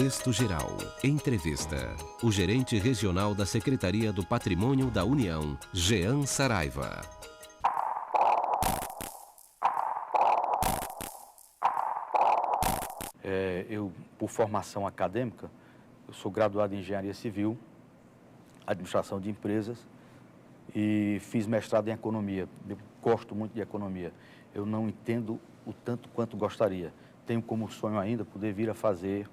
Contexto Geral. Entrevista. O gerente regional da Secretaria do Patrimônio da União, Jean Saraiva. Eu, por formação acadêmica, eu sou graduado em Engenharia Civil, Administração de Empresas e fiz mestrado em Economia. Eu gosto muito de Economia. Eu não entendo o tanto quanto gostaria. Tenho como sonho ainda poder vir a fazer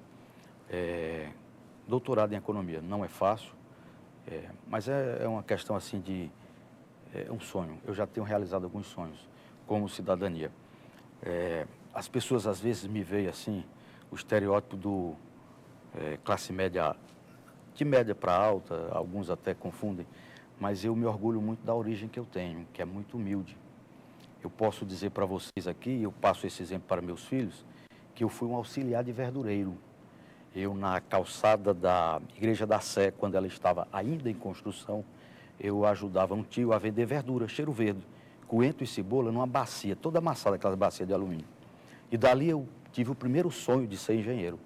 doutorado em Economia. Não é fácil, mas é uma questão assim de... É um sonho. Eu já tenho realizado alguns sonhos como cidadania. As pessoas às vezes me veem assim, o estereótipo do classe média, de média para alta, alguns até confundem, mas eu me orgulho muito da origem que eu tenho, que é muito humilde. Eu posso dizer para vocês aqui, eu passo esse exemplo para meus filhos, que eu fui um auxiliar de verdureiro. Eu, na calçada da Igreja da Sé, quando ela estava ainda em construção, eu ajudava um tio a vender verdura, cheiro verde, coentro e cebola numa bacia, toda amassada, aquela bacia de alumínio. E dali eu tive o primeiro sonho de ser engenheiro.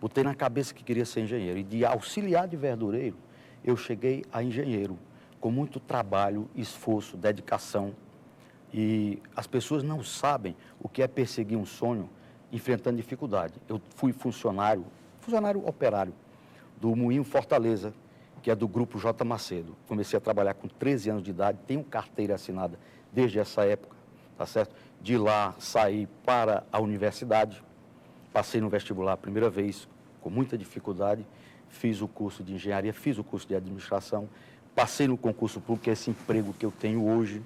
Botei na cabeça que queria ser engenheiro. E de auxiliar de verdureiro, eu cheguei a engenheiro, com muito trabalho, esforço, dedicação. E as pessoas não sabem o que é perseguir um sonho enfrentando dificuldade. Eu fui funcionário operário do Moinho Fortaleza, que é do Grupo J. Macedo. Comecei a trabalhar com 13 anos de idade, tenho carteira assinada desde essa época, tá certo? De lá saí para a universidade, passei no vestibular a primeira vez, com muita dificuldade, fiz o curso de engenharia, fiz o curso de administração, passei no concurso público, que é esse emprego que eu tenho hoje,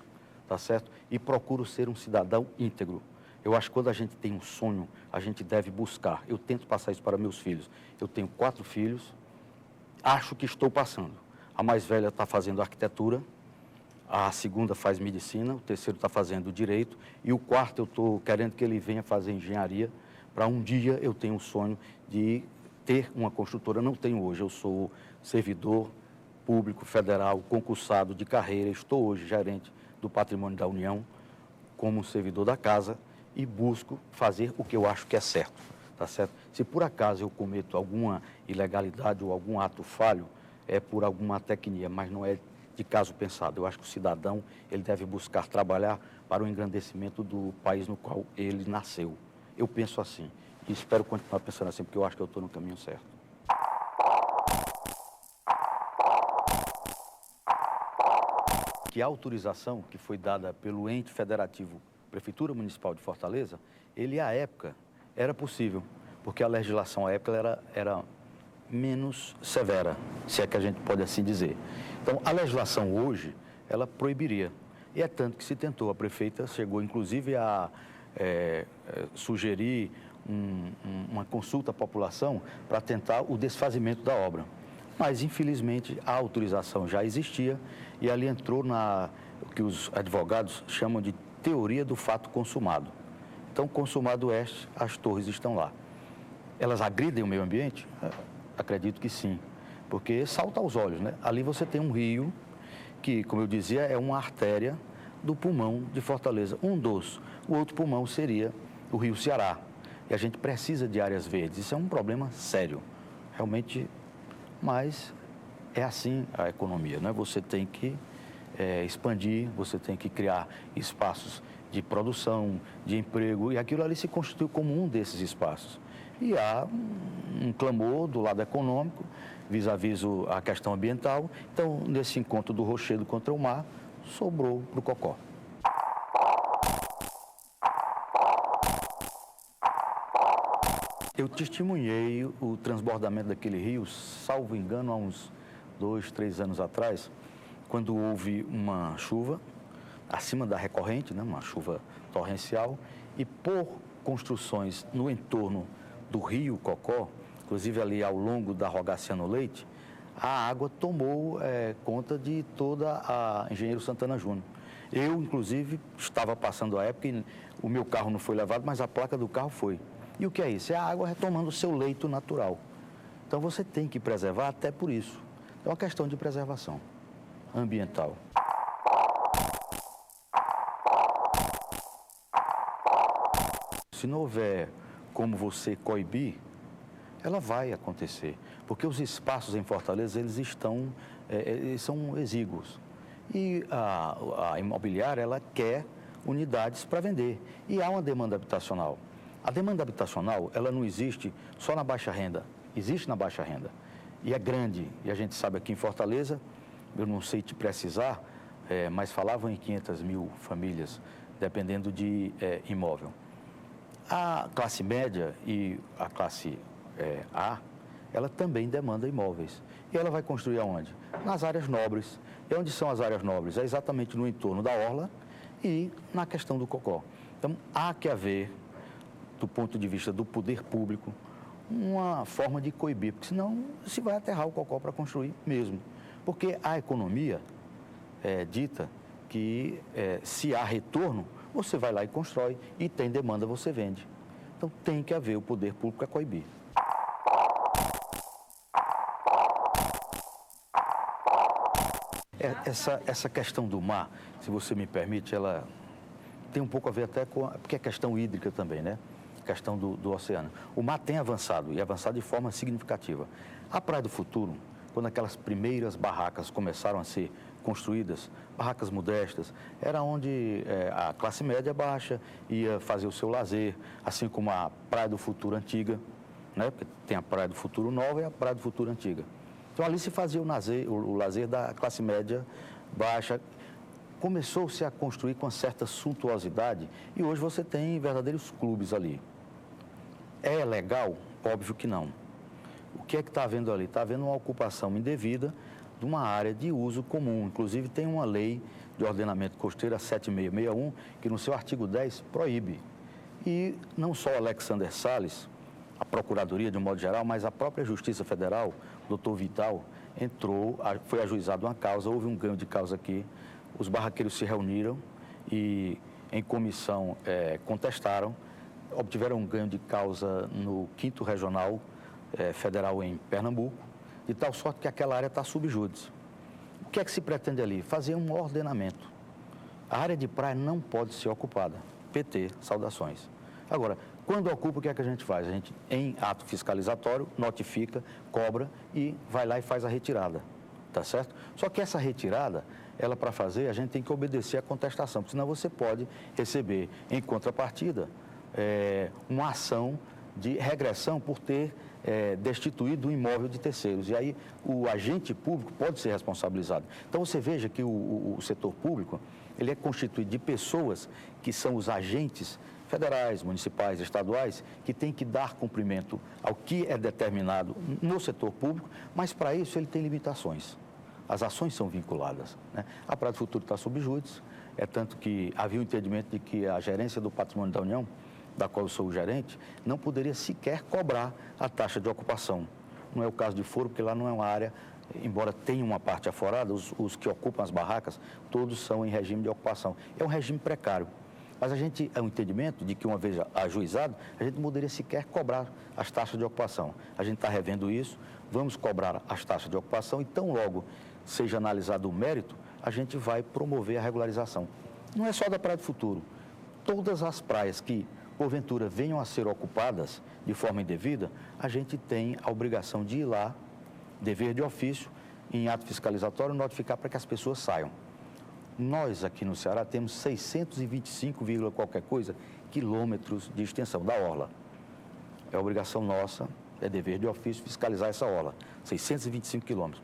tá certo? E procuro ser um cidadão íntegro. Eu acho que quando a gente tem um sonho, a gente deve buscar. Eu tento passar isso para meus filhos. Eu tenho 4 filhos, acho que estou passando. A mais velha está fazendo arquitetura, a segunda faz medicina, o terceiro está fazendo direito e o quarto eu estou querendo que ele venha fazer engenharia para um dia eu ter um sonho de ter uma construtora. Não tenho hoje, eu sou servidor público federal, concursado de carreira, estou hoje gerente do Patrimônio da União como servidor da casa e busco fazer o que eu acho que é certo, tá certo? Se por acaso eu cometo alguma ilegalidade ou algum ato falho, é por alguma tecnia, mas não é de caso pensado. Eu acho que o cidadão ele deve buscar trabalhar para o engrandecimento do país no qual ele nasceu. Eu penso assim e espero continuar pensando assim, porque eu acho que eu estou no caminho certo. Que a autorização que foi dada pelo ente federativo Prefeitura Municipal de Fortaleza, ele à época era possível, porque a legislação à época era menos severa, se é que a gente pode assim dizer. Então, a legislação hoje, ela proibiria. E é tanto que se tentou. A prefeita chegou, inclusive, a sugerir uma consulta à população para tentar o desfazimento da obra. Mas, infelizmente, a autorização já existia e ali entrou o que os advogados chamam de teoria do fato consumado. Então, consumado as torres estão lá. Elas agridem o meio ambiente? Acredito que sim, porque salta aos olhos, né? Ali você tem um rio que, como eu dizia, é uma artéria do pulmão de Fortaleza, um dos. O outro pulmão seria o rio Ceará. E a gente precisa de áreas verdes. Isso é um problema sério, realmente, mas é assim a economia, né? Você tem que expandir, você tem que criar espaços de produção, de emprego, e aquilo ali se constitui como um desses espaços. E há um clamor do lado econômico, vis-à-vis a questão ambiental. Então, nesse encontro do rochedo contra o mar, sobrou para o Cocó. Eu testemunhei o transbordamento daquele rio, salvo engano, há uns 2, 3 anos atrás, quando houve uma chuva acima da recorrente, né, uma chuva torrencial, e por construções no entorno do rio Cocó, inclusive ali ao longo da Rogaciano Leite, a água tomou conta de toda a Engenheiro Santana Júnior. Eu, inclusive, estava passando a época e o meu carro não foi levado, mas a placa do carro foi. E o que é isso? É a água retomando o seu leito natural. Então você tem que preservar até por isso. É uma questão de preservação ambiental. Se não houver como você coibir, ela vai acontecer, porque os espaços em Fortaleza, eles são exíguos. E a imobiliária, ela quer unidades para vender. E há uma demanda habitacional. A demanda habitacional, ela não existe só na baixa renda, existe na baixa renda. E é grande, e a gente sabe aqui em Fortaleza, eu não sei te precisar, mas falavam em 500 mil famílias, dependendo de imóvel. A classe média e a classe A, ela também demanda imóveis. E ela vai construir aonde? Nas áreas nobres. E onde são as áreas nobres? É exatamente no entorno da orla e na questão do Cocó. Então, há que haver, do ponto de vista do poder público, uma forma de coibir, porque senão se vai aterrar o Cocó para construir mesmo. Porque a economia dita que se há retorno, você vai lá e constrói, e tem demanda, você vende. Então, tem que haver o poder público a coibir. Essa questão do mar, se você me permite, ela tem um pouco a ver até com... Porque é questão hídrica também, né? Questão do oceano. O mar tem avançado, e avançado de forma significativa. A Praia do Futuro, quando aquelas primeiras barracas começaram a ser construídas, barracas modestas, era onde a classe média baixa ia fazer o seu lazer, assim como a Praia do Futuro antiga, né? Porque tem a Praia do Futuro nova e a Praia do Futuro antiga. Então, ali se fazia o lazer da classe média baixa. Começou-se a construir com uma certa suntuosidade e hoje você tem verdadeiros clubes ali. É legal? Óbvio que não. O que é que está havendo ali? Está havendo uma ocupação indevida de uma área de uso comum. Inclusive, tem uma lei de ordenamento costeiro, a 7661, que no seu artigo 10 proíbe. E não só o Alexander Salles, a Procuradoria de um modo geral, mas a própria Justiça Federal, o doutor Vital, foi ajuizado uma causa, houve um ganho de causa aqui, os barraqueiros se reuniram e em comissão contestaram, obtiveram um ganho de causa no 5º Regional Federal em Pernambuco, de tal sorte que aquela área está sub júdice. O que é que se pretende ali? Fazer um ordenamento. A área de praia não pode ser ocupada. PT, saudações. Agora, quando ocupa, o que é que a gente faz? A gente, em ato fiscalizatório, notifica, cobra e vai lá e faz a retirada, tá certo? Só que essa retirada, ela para fazer, a gente tem que obedecer à contestação, porque senão você pode receber, em contrapartida, uma ação de regressão por ter destituído o imóvel de terceiros. E aí o agente público pode ser responsabilizado. Então você veja que o setor público, ele é constituído de pessoas que são os agentes federais, municipais, estaduais, que têm que dar cumprimento ao que é determinado no setor público, mas para isso ele tem limitações. As ações são vinculadas, né? A Praia do Futuro está sob júdice, tanto que havia o entendimento de que a gerência do Patrimônio da União, da qual eu sou o gerente, não poderia sequer cobrar a taxa de ocupação. Não é o caso de Foro, porque lá não é uma área, embora tenha uma parte aforada, os que ocupam as barracas, todos são em regime de ocupação. É um regime precário. Mas a gente é um entendimento de que, uma vez ajuizado, a gente não poderia sequer cobrar as taxas de ocupação. A gente está revendo isso, vamos cobrar as taxas de ocupação e tão logo seja analisado o mérito, a gente vai promover a regularização. Não é só da Praia do Futuro. Todas as praias que, porventura, venham a ser ocupadas de forma indevida, a gente tem a obrigação de ir lá, dever de ofício, em ato fiscalizatório, notificar para que as pessoas saiam. Nós, aqui no Ceará, temos 625, qualquer coisa, quilômetros de extensão da orla. É obrigação nossa, é dever de ofício, fiscalizar essa orla. 625 quilômetros.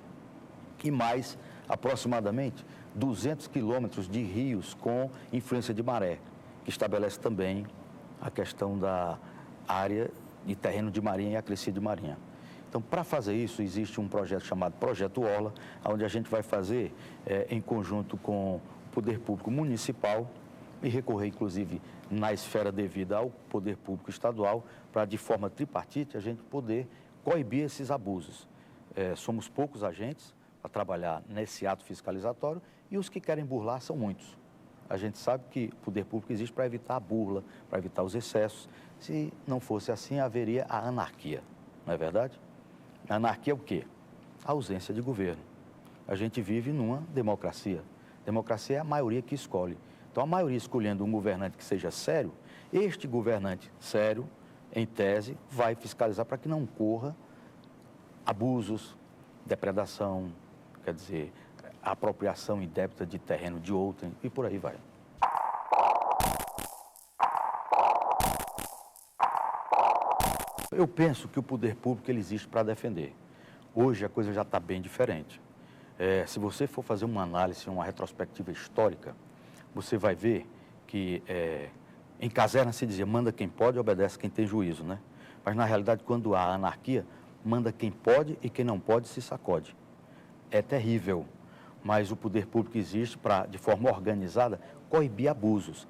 E mais, aproximadamente, 200 quilômetros de rios com influência de maré, que estabelece também a questão da área de terreno de marinha e acrescido de marinha. Então, para fazer isso, existe um projeto chamado Projeto Orla, onde a gente vai fazer, em conjunto com o Poder Público Municipal, e recorrer, inclusive, na esfera devida ao Poder Público Estadual, para, de forma tripartite, a gente poder coibir esses abusos. Somos poucos agentes para trabalhar nesse ato fiscalizatório e os que querem burlar são muitos. A gente sabe que o Poder Público existe para evitar a burla, para evitar os excessos. Se não fosse assim, haveria a anarquia, não é verdade? A anarquia é o quê? A ausência de governo. A gente vive numa democracia. Democracia é a maioria que escolhe. Então, a maioria escolhendo um governante que seja sério, este governante sério em tese, vai fiscalizar para que não ocorra abusos, depredação, quer dizer, apropriação indébita de terreno de outrem e por aí vai. Eu penso que o poder público ele existe para defender. Hoje a coisa já está bem diferente. Se você for fazer uma análise, uma retrospectiva histórica, você vai ver que em caserna se dizia manda quem pode, obedece quem tem juízo, né? Mas na realidade, quando há anarquia, manda quem pode e quem não pode se sacode. É terrível, mas o poder público existe para, de forma organizada, coibir abusos.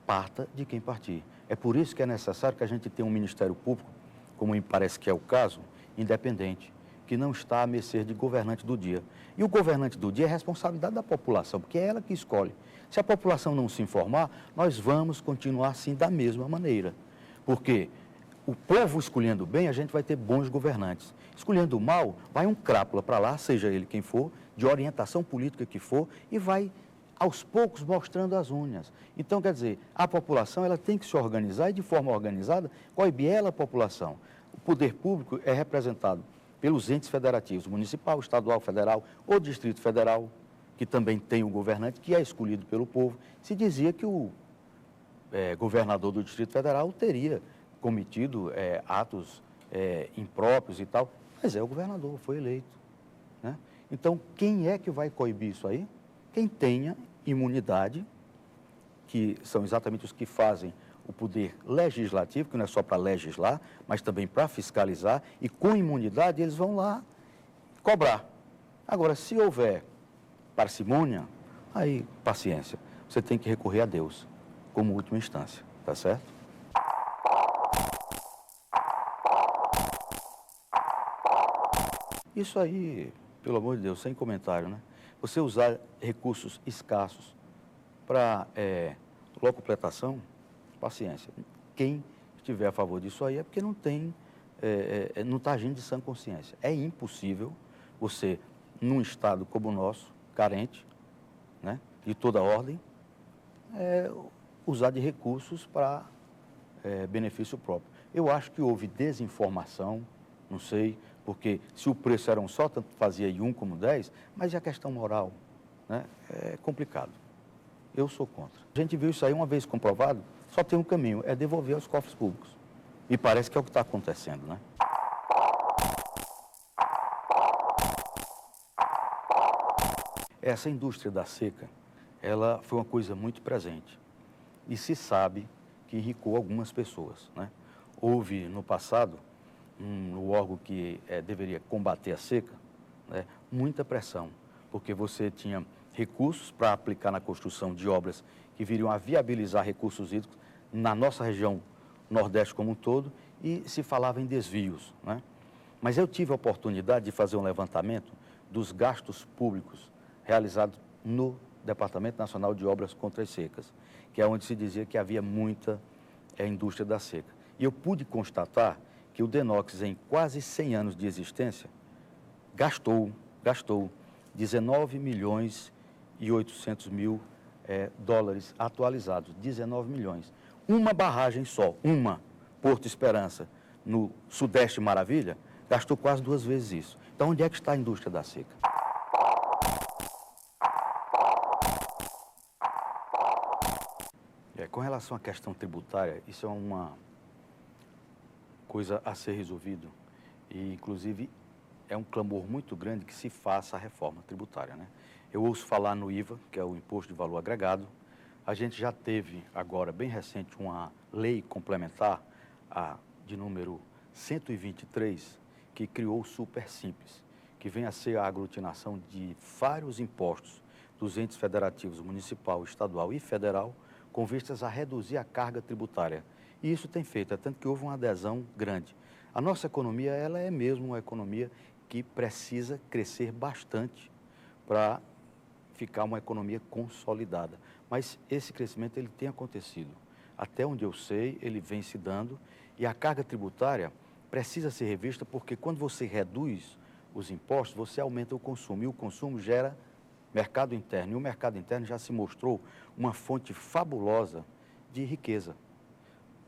Parta de quem partir. É por isso que é necessário que a gente tenha um Ministério Público, como me parece que é o caso, independente, que não está à mercê de governante do dia. E o governante do dia é responsabilidade da população, porque é ela que escolhe. Se a população não se informar, nós vamos continuar assim da mesma maneira. Porque o povo escolhendo bem, a gente vai ter bons governantes. Escolhendo mal, vai um crápula para lá, seja ele quem for, de orientação política que for, e vai, aos poucos, mostrando as unhas. Então, quer dizer, a população ela tem que se organizar e, de forma organizada, coibir ela a população. O poder público é representado pelos entes federativos, municipal, estadual, federal ou Distrito Federal, que também tem um governante que é escolhido pelo povo. Se dizia que o governador do Distrito Federal teria cometido atos impróprios e tal, mas é o governador, foi eleito, né? Então, quem é que vai coibir isso aí? Quem tenha imunidade, que são exatamente os que fazem o poder legislativo, que não é só para legislar, mas também para fiscalizar, e com imunidade eles vão lá cobrar. Agora, se houver parcimônia, aí, paciência, você tem que recorrer a Deus como última instância, tá certo? Isso aí, pelo amor de Deus, sem comentário, né? Você usar recursos escassos para locupletação, paciência. Quem estiver a favor disso aí é porque não tem, não está agindo de sã consciência. É impossível você, num estado como o nosso, carente, né, de toda ordem, usar de recursos para benefício próprio. Eu acho que houve desinformação, não sei, porque se o preço era um só, tanto fazia em 1 como 10, mas e a questão moral, né? É complicado. Eu sou contra. A gente viu isso aí uma vez comprovado, só tem um caminho, é devolver aos cofres públicos. E parece que é o que está acontecendo, né? Essa indústria da seca, ela foi uma coisa muito presente. E se sabe que enricou algumas pessoas, né? Houve, no passado, no órgão que deveria combater a seca, né, muita pressão, porque você tinha recursos para aplicar na construção de obras que viriam a viabilizar recursos hídricos na nossa região Nordeste como um todo, e se falava em desvios, né? Mas eu tive a oportunidade de fazer um levantamento dos gastos públicos realizados no Departamento Nacional de Obras contra as Secas, que é onde se dizia que havia muita indústria da seca. E eu pude constatar que o Denox, em quase 100 anos de existência, gastou 19 milhões e 800 mil dólares atualizados, 19 milhões. Uma barragem só, Porto Esperança, no Sudeste Maravilha, gastou quase 2 vezes isso. Então, onde é que está a indústria da seca? Com relação à questão tributária, isso é uma coisa a ser resolvido e, inclusive, é um clamor muito grande que se faça a reforma tributária, né? Eu ouço falar no IVA, que é o Imposto de Valor Agregado. A gente já teve agora, bem recente, uma lei complementar, de número 123, que criou o Super Simples, que vem a ser a aglutinação de vários impostos dos entes federativos, municipal, estadual e federal, com vistas a reduzir a carga tributária. E isso tem feito, é tanto que houve uma adesão grande. A nossa economia, ela é mesmo uma economia que precisa crescer bastante para ficar uma economia consolidada. Mas esse crescimento, ele tem acontecido. Até onde eu sei, ele vem se dando, e a carga tributária precisa ser revista, porque quando você reduz os impostos, você aumenta o consumo, e o consumo gera mercado interno, e o mercado interno já se mostrou uma fonte fabulosa de riqueza.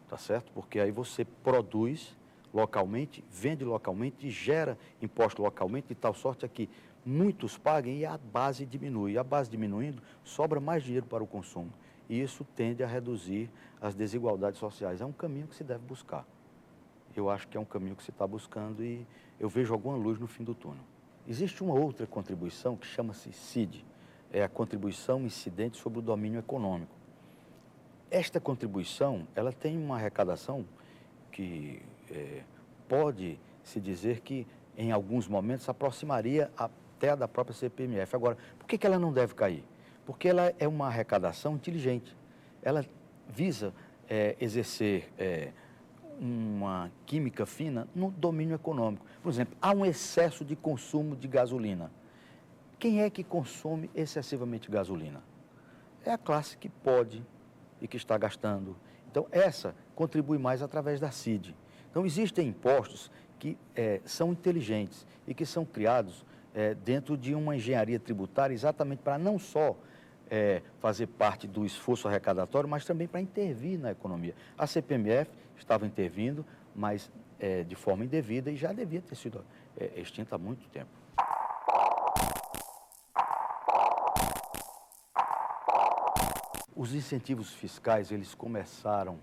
tá certo? Porque aí você produz localmente, vende localmente e gera imposto localmente, de tal sorte é que muitos paguem e a base diminui. E a base diminuindo, sobra mais dinheiro para o consumo. E isso tende a reduzir as desigualdades sociais. É um caminho que se deve buscar. Eu acho que é um caminho que se está buscando e eu vejo alguma luz no fim do túnel. Existe uma outra contribuição que chama-se CID, é a contribuição incidente sobre o domínio econômico. Esta contribuição, ela tem uma arrecadação que pode se dizer que em alguns momentos se aproximaria até a da própria CPMF. Agora, por que ela não deve cair? Porque ela é uma arrecadação inteligente. Ela visa exercer uma química fina no domínio econômico. Por exemplo, há um excesso de consumo de gasolina. Quem é que consome excessivamente gasolina? É a classe que pode e que está gastando. Então, essa contribui mais através da CID. Então, existem impostos que são inteligentes e que são criados dentro de uma engenharia tributária exatamente para não só fazer parte do esforço arrecadatório, mas também para intervir na economia. A CPMF estava intervindo, mas de forma indevida e já devia ter sido extinta há muito tempo. Os incentivos fiscais, eles começaram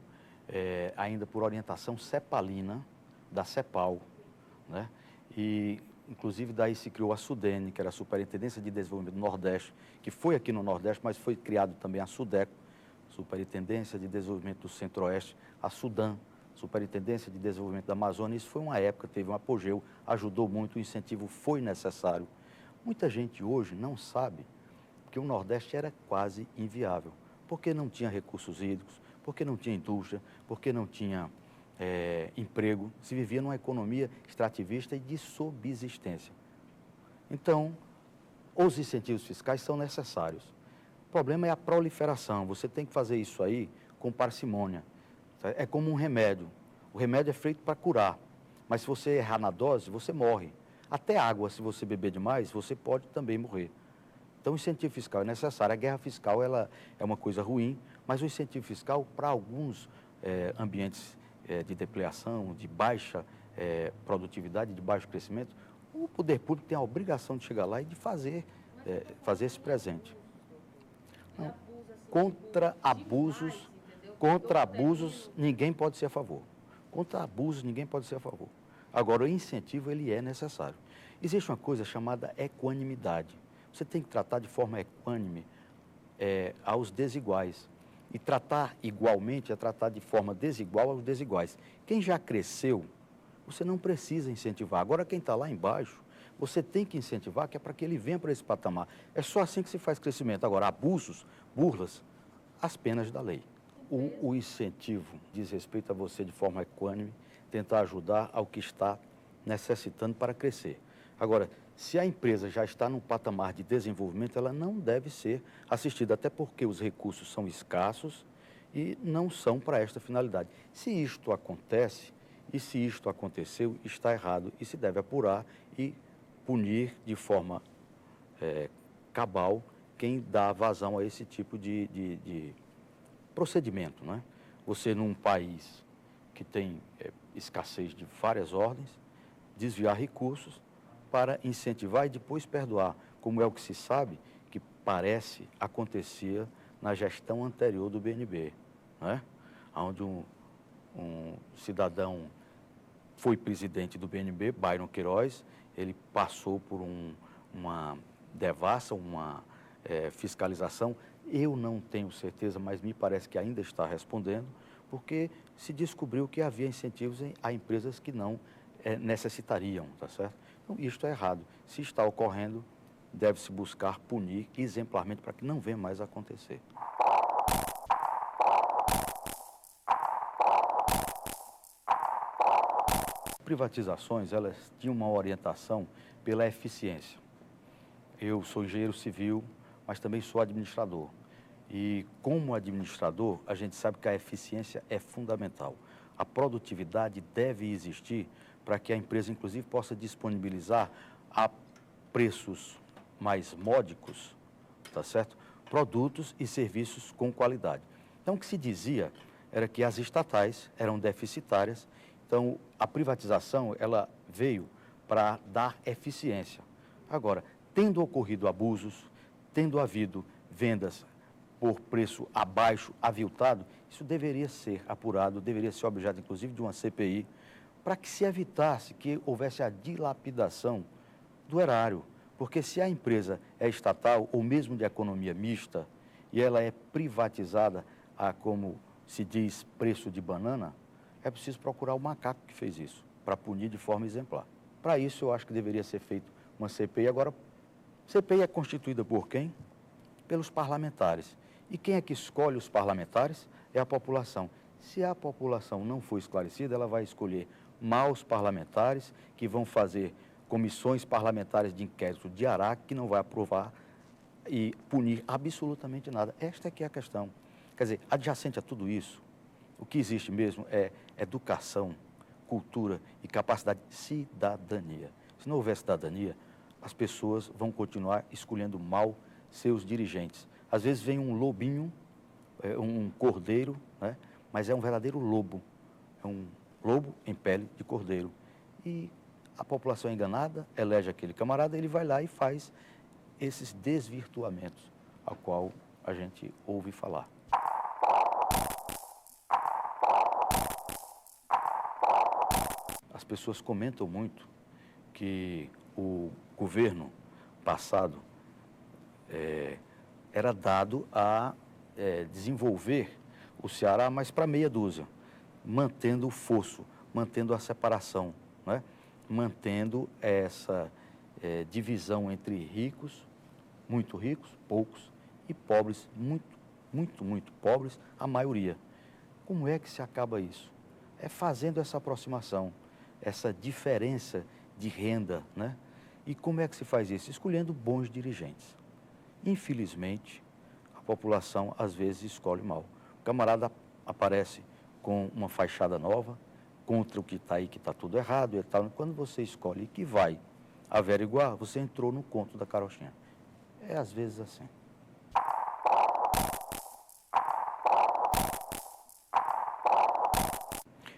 ainda por orientação cepalina da CEPAL, né? E, inclusive, daí se criou a SUDENE, que era a Superintendência de Desenvolvimento do Nordeste, que foi aqui no Nordeste, mas foi criado também a SUDECO, Superintendência de Desenvolvimento do Centro-Oeste, a SUDAM, Superintendência de Desenvolvimento da Amazônia. Isso foi uma época, teve um apogeu, ajudou muito, o incentivo foi necessário. Muita gente hoje não sabe que o Nordeste era quase inviável, porque não tinha recursos hídricos, porque não tinha indústria, porque não tinha emprego, se vivia numa economia extrativista e de subsistência. Então, os incentivos fiscais são necessários. O problema é a proliferação, você tem que fazer isso aí com parcimônia. É como um remédio, o remédio é feito para curar, mas se você errar na dose, você morre. Até água, se você beber demais, você pode também morrer. Então, o incentivo fiscal é necessário. A guerra fiscal ela é uma coisa ruim, mas o incentivo fiscal, para alguns ambientes de depleação, de baixa produtividade, de baixo crescimento, o poder público tem a obrigação de chegar lá e de fazer esse presente. Não, contra abusos, ninguém pode ser a favor. Contra abusos, ninguém pode ser a favor. Agora, o incentivo, ele é necessário. Existe uma coisa chamada equanimidade. Você tem que tratar de forma equânime aos desiguais. E tratar igualmente é tratar de forma desigual aos desiguais. Quem já cresceu, você não precisa incentivar. Agora, quem está lá embaixo, você tem que incentivar, que é para que ele venha para esse patamar. É só assim que se faz crescimento. Agora, abusos, burlas, as penas da lei. O incentivo diz respeito a você de forma equânime, tentar ajudar ao que está necessitando para crescer. Agora, se a empresa já está num patamar de desenvolvimento, ela não deve ser assistida, até porque os recursos são escassos e não são para esta finalidade. Se isto acontece, e se isto aconteceu, está errado e se deve apurar e punir de forma cabal quem dá vazão a esse tipo de procedimento, né? Você, num país que tem escassez de várias ordens, desviar recursos para incentivar e depois perdoar, como é o que se sabe que parece acontecia na gestão anterior do BNB, né? Onde um cidadão foi presidente do BNB, Byron Queiroz, ele passou por uma devassa, uma fiscalização. Eu não tenho certeza, mas me parece que ainda está respondendo, porque se descobriu que havia incentivos a empresas que não necessitariam, tá certo? Então, isto é errado. Se está ocorrendo, deve-se buscar punir exemplarmente para que não venha mais a acontecer. Privatizações, elas tinham uma orientação pela eficiência. Eu sou engenheiro civil, mas também sou administrador. E como administrador, a gente sabe que a eficiência é fundamental. A produtividade deve existir para que a empresa, inclusive, possa disponibilizar a preços mais módicos, tá certo? Produtos e serviços com qualidade. Então, o que se dizia era que as estatais eram deficitárias. Então, a privatização, ela veio para dar eficiência. Agora, tendo ocorrido abusos, tendo havido vendas por preço abaixo, aviltado, isso deveria ser apurado, deveria ser objeto, inclusive, de uma CPI, para que se evitasse que houvesse a dilapidação do erário. Porque se a empresa é estatal, ou mesmo de economia mista, e ela é privatizada a, como se diz, preço de banana, é preciso procurar o macaco que fez isso, para punir de forma exemplar. Para isso, eu acho que deveria ser feita uma CPI. Agora, CPI é constituída por quem? Pelos parlamentares. E quem é que escolhe os parlamentares? É a população. Se a população não for esclarecida, ela vai escolher maus parlamentares que vão fazer comissões parlamentares de inquérito de Araque, que não vai aprovar e punir absolutamente nada. Esta é que é a questão. Quer dizer, adjacente a tudo isso, o que existe mesmo é educação, cultura e capacidade de cidadania. Se não houver cidadania, as pessoas vão continuar escolhendo mal seus dirigentes. Às vezes vem um lobinho, um cordeiro, né? Mas é um verdadeiro lobo. É um lobo em pele de cordeiro. E a população é enganada, elege aquele camarada, ele vai lá e faz esses desvirtuamentos, ao qual a gente ouve falar. As pessoas comentam muito que o governo passado era dado a desenvolver o Ceará, mas para meia dúzia, mantendo o fosso, mantendo a separação, né? Mantendo essa divisão entre ricos, muito ricos, poucos, e pobres, muito pobres, a maioria. Como é que se acaba isso? É fazendo essa aproximação, essa diferença de renda, né? E como é que se faz isso? Escolhendo bons dirigentes. Infelizmente, a população às vezes escolhe mal. O camarada aparece com uma fachada nova, contra o que está aí, que está tudo errado e tal. Quando você escolhe que vai averiguar, você entrou no conto da carochinha. É às vezes assim.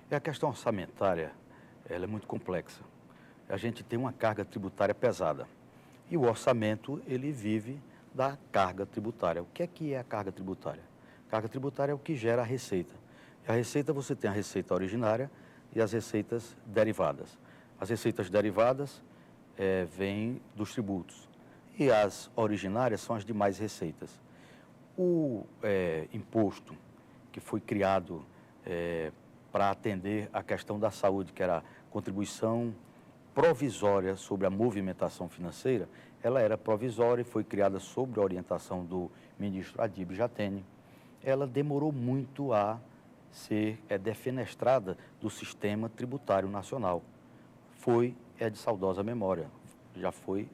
E a questão orçamentária, ela é muito complexa. A gente tem uma carga tributária pesada. E o orçamento, ele vive da carga tributária. O que é a carga tributária? A carga tributária é o que gera a receita. E a receita, você tem a receita originária e as receitas derivadas. As receitas derivadas vêm dos tributos. E as originárias são as demais receitas. O imposto que foi criado para atender a questão da saúde, que era a contribuição provisória sobre a movimentação financeira, ela era provisória e foi criada sob a orientação do ministro Adíbio Jatene. Ela demorou muito a ser defenestrada do sistema tributário nacional. É de saudosa memória, já foi,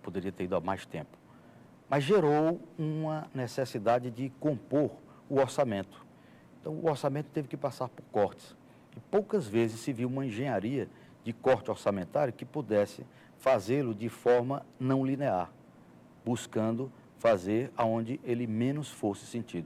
poderia ter ido há mais tempo. Mas gerou uma necessidade de compor o orçamento. Então, o orçamento teve que passar por cortes. E poucas vezes se viu uma engenharia de corte orçamentário que pudesse fazê-lo de forma não linear, buscando fazer aonde ele menos fosse sentido.